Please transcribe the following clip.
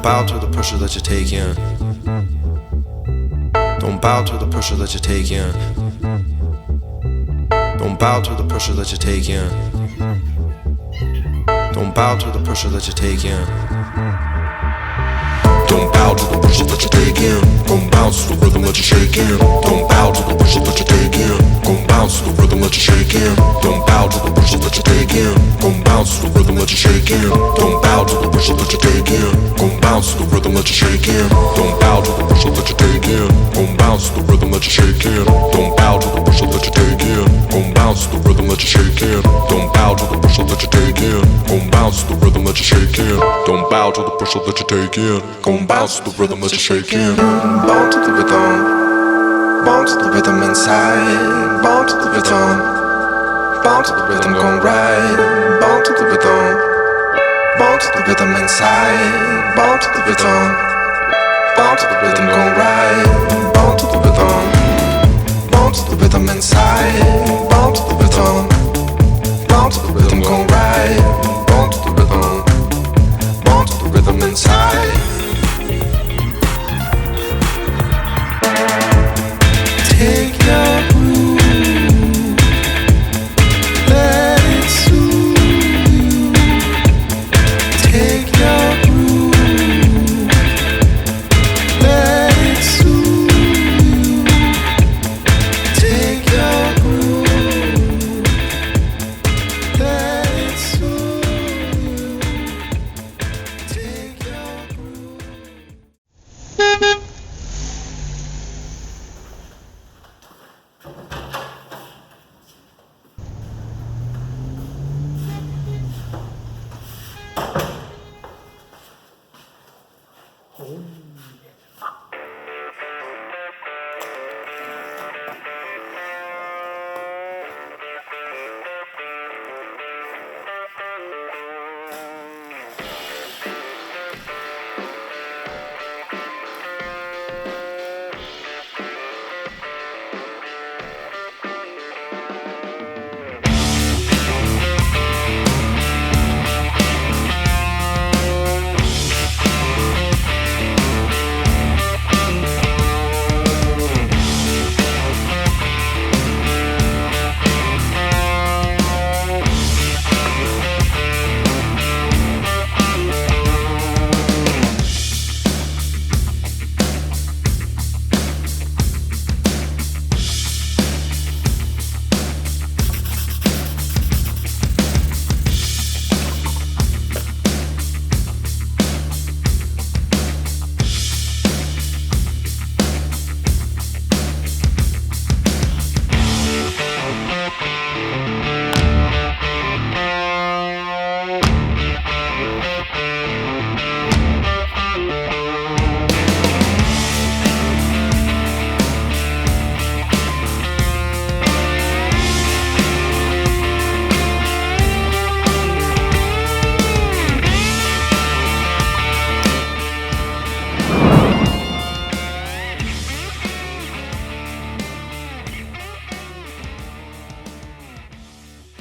bow to the pressure that you take in. Don't bow to the pressure that you take in. Don't bow to the pressure that you take in. Don't bow to the pressure that you take in. Don't bow to the pressure that you take in. Gon' bounce to the rhythm that you shake in. Don't bow to the pressure that you take in. Gon' bounce to the rhythm that you shake in. Don't bow to the pressure that you take in. Gon' bounce to the rhythm that you shake in. Don't bow to the pressure that you take in. Gon' bounce to the rhythm that you shake in. Don't bow to the pressure that you take in. Gon' bounce to the rhythm that you shake in. Don't bow to the pressure that you take in. Gon' bounce to the rhythm that you shake in. Don't bow to the pressure that you take in. Gon' bounce to the rhythm that you shake in. Don't bow to the pressure that you take in. Gon' bounce to the rhythm that you shake in. Bound to the rhythm, bound to the rhythm inside, bound to the rhythm, bound to the rhythm, gon' ride, bound to the rhythm, bound to the rhythm inside, bound to the rhythm, bound to the rhythm, gon' ride, bound to the rhythm, bound to the rhythm inside, bound to the rhythm, bound to the rhythm, gon' ride.